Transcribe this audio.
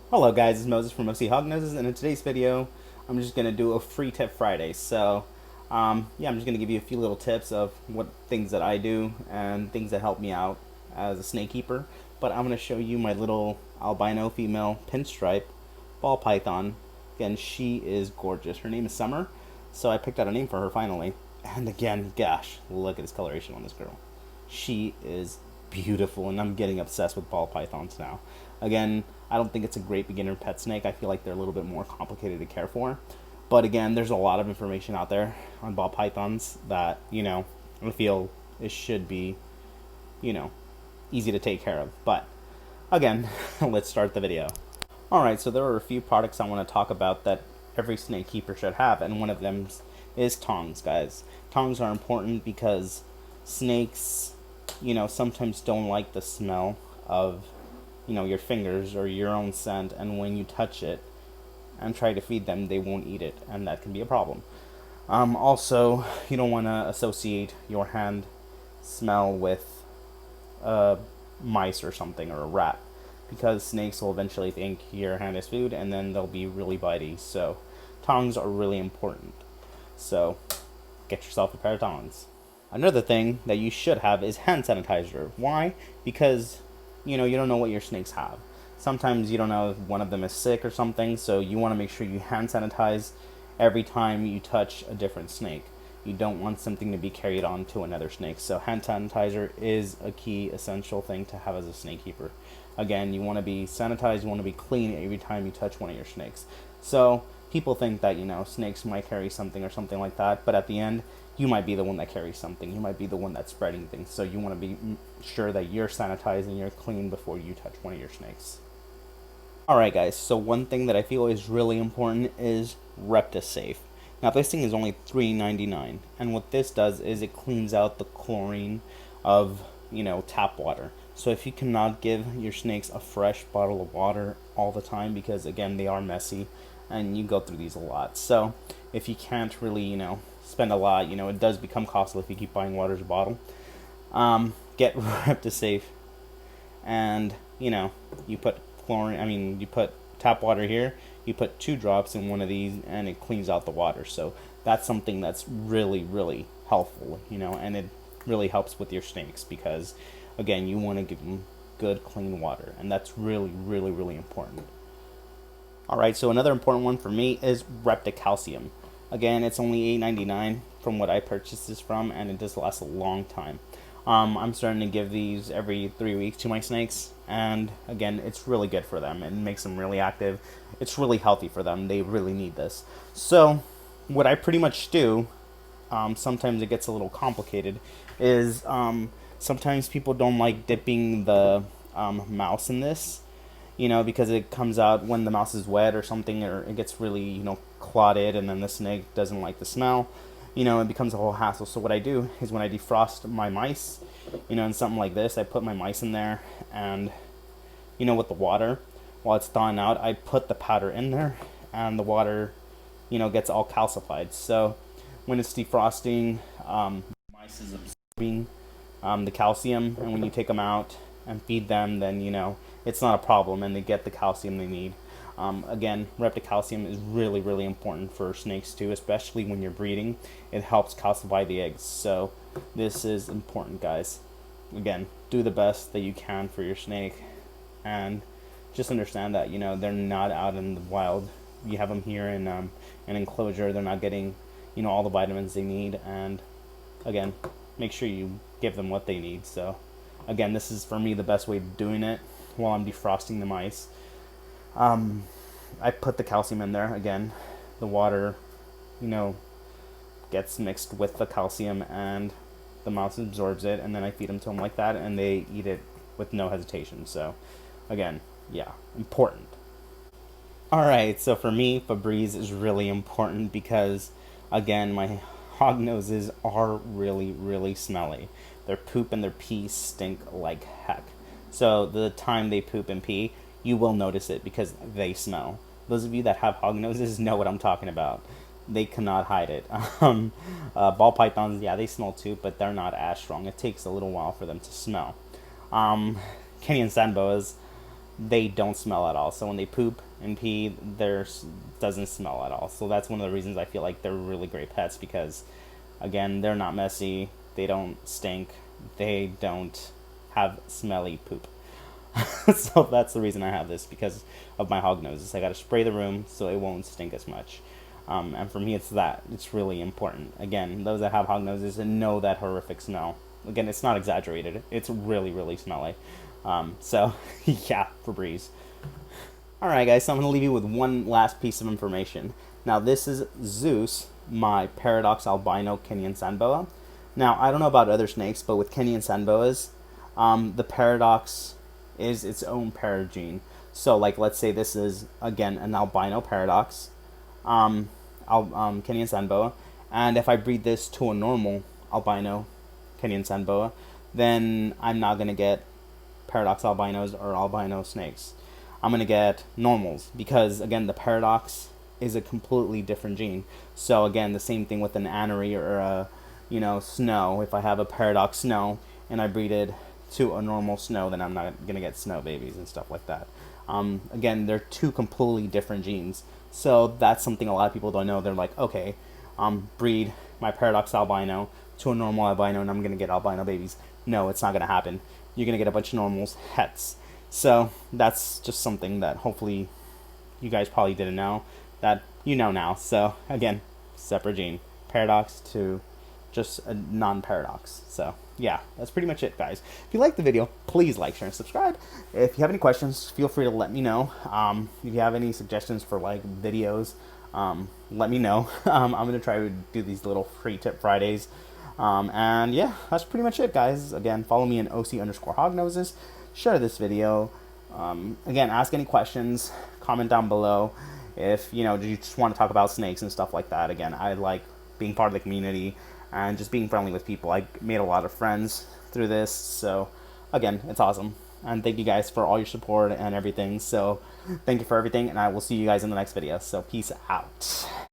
Hello guys, it's Moses from OC Hognoses, and in today's video, I'm just going to do a free tip Friday. Yeah, I'm just going to give you a few little tips of what things that I do and things that help me out as a snake keeper. But I'm going to show you my little albino female pinstripe ball python. Again, she is gorgeous. Her name is Summer, so I picked out a name for her finally. And again, gosh, look at this coloration on this girl. She is beautiful, and I'm getting obsessed with ball pythons now. Again, I don't think it's a great beginner pet snake. I feel like they're a little bit more complicated to care for. But again, there's a lot of information out there on ball pythons that, I feel it should be, you know, easy to take care of. But again, let's start the video. Alright, so there are a few products I want to talk about that every snake keeper should have, and one of them is tongs, guys. Tongs are important because snakes, sometimes don't like the smell of, your fingers or your own scent, and when you touch it and try to feed them, they won't eat it, and that can be a problem. Also, you don't want to associate your hand smell with mice or something, or a rat, because snakes will eventually think your hand is food, and then they'll be really bitey. So tongs are really important. So get yourself a pair of tongs. Another thing that you should have is hand sanitizer. Why? Because you don't know what your snakes have. Sometimes you don't know if one of them is sick or something, so you want to make sure you hand sanitize every time you touch a different snake. You don't want something to be carried on to another snake. So hand sanitizer is a key essential thing to have as a snake keeper. Again, you want to be sanitized, you want to be clean every time you touch one of your snakes. So people think that, snakes might carry something or something like that, but at the end, you might be the one that carries something. You might be the one that's spreading things. So you want to be sure that you're sanitized and you're clean before you touch one of your snakes. Alright guys, so one thing that I feel is really important is ReptiSafe. Now this thing is only $3.99, and what this does is it cleans out the chlorine of, tap water. So if you cannot give your snakes a fresh bottle of water all the time, because again, they are messy and you go through these a lot. So if you can't really, spend a lot, it does become costly if you keep buying water as a bottle. Get ReptiSafe, and you put you put tap water here, you put 2 drops in one of these, and it cleans out the water. So that's something that's really, really helpful, and it really helps with your snakes, because again, you want to give them good clean water, and that's really, really, really important. Alright, so another important one for me is Repti Calcium. Again, it's only $8.99 from what I purchased this from, and it does last a long time. I'm starting to give these every 3 weeks to my snakes, and again, it's really good for them. It makes them really active. It's really healthy for them. They really need this. So what I pretty much do, sometimes it gets a little complicated, is sometimes people don't like dipping the mouse in this, because it comes out when the mouse is wet or something, or it gets really, clotted, and then the snake doesn't like the smell. It becomes a whole hassle. So what I do is when I defrost my mice, in something like this, I put my mice in there, and, with the water, while it's thawing out, I put the powder in there, and the water, gets all calcified. So when it's defrosting, mice is absorbing the calcium, and when you take them out and feed them, then it's not a problem, and they get the calcium they need. Again, Repti Calcium is really, really important for snakes too, especially when you're breeding. It helps calcify the eggs, so this is important, guys. Again, do the best that you can for your snake, and just understand that they're not out in the wild. You have them here in an enclosure. They're not getting all the vitamins they need, and again, make sure you give them what they need. So again, this is for me the best way of doing it while I'm defrosting the mice. I put the calcium in there. Again, the water, gets mixed with the calcium, and the mouse absorbs it, and then I feed them to them like that, and they eat it with no hesitation. So again, yeah, important. Alright, so for me, Febreeze is really important because, again, my hog noses are really, really smelly. Their poop and their pee stink like heck. So the time they poop and pee, you will notice it because they smell. Those of you that have hog noses know what I'm talking about. They cannot hide it. Ball pythons, yeah, they smell too, but they're not as strong. It takes a little while for them to smell. Kenyan sand boas, they don't smell at all. So when they poop and pee, theirs doesn't smell at all. So that's one of the reasons I feel like they're really great pets, because again, they're not messy, they don't stink, they don't have smelly poop. So that's the reason I have this, because of my hog noses. I got to spray the room so it won't stink as much. And for me, it's really important. Again, those that have hog noses and know that horrific smell. Again, it's not exaggerated. It's really, really smelly. So, yeah, Febreeze. Alright, guys, so I'm going to leave you with one last piece of information. Now, this is Zeus, my Paradox albino Kenyan sand boa. Now, I don't know about other snakes, but with Kenyan sand boas, the Paradox is its own paragene. So, like, let's say this is, again, an albino Paradox, Kenyan sand boa, and if I breed this to a normal albino Kenyan sand boa, then I'm not going to get Paradox albinos or albino snakes. I'm going to get normals, because, again, the Paradox is a completely different gene. So, again, the same thing with an anery or a, snow. If I have a Paradox snow and I breed it to a normal snow, then I'm not going to get snow babies and stuff like that. Again, they're two completely different genes. So that's something a lot of people don't know. They're like, okay, breed my Paradox albino to a normal albino and I'm going to get albino babies. No, it's not going to happen. You're going to get a bunch of normals, hets. So that's just something that hopefully you guys probably didn't know, that you know now. So again, separate gene. Paradox to just a non-Paradox. So yeah, that's pretty much it, guys. If you liked the video, please like, share, and subscribe. If you have any questions, feel free to let me know. If you have any suggestions for like videos, let me know. I'm gonna try to do these little free tip Fridays. And yeah, that's pretty much it, guys. Again, follow me in OC_hognoses. Share this video. Again, ask any questions. Comment down below. If you just want to talk about snakes and stuff like that. Again, I like being part of the community and just being friendly with people. I made a lot of friends through this, so again, it's awesome. And thank you guys for all your support and everything. So thank you for everything, and I will see you guys in the next video. So peace out.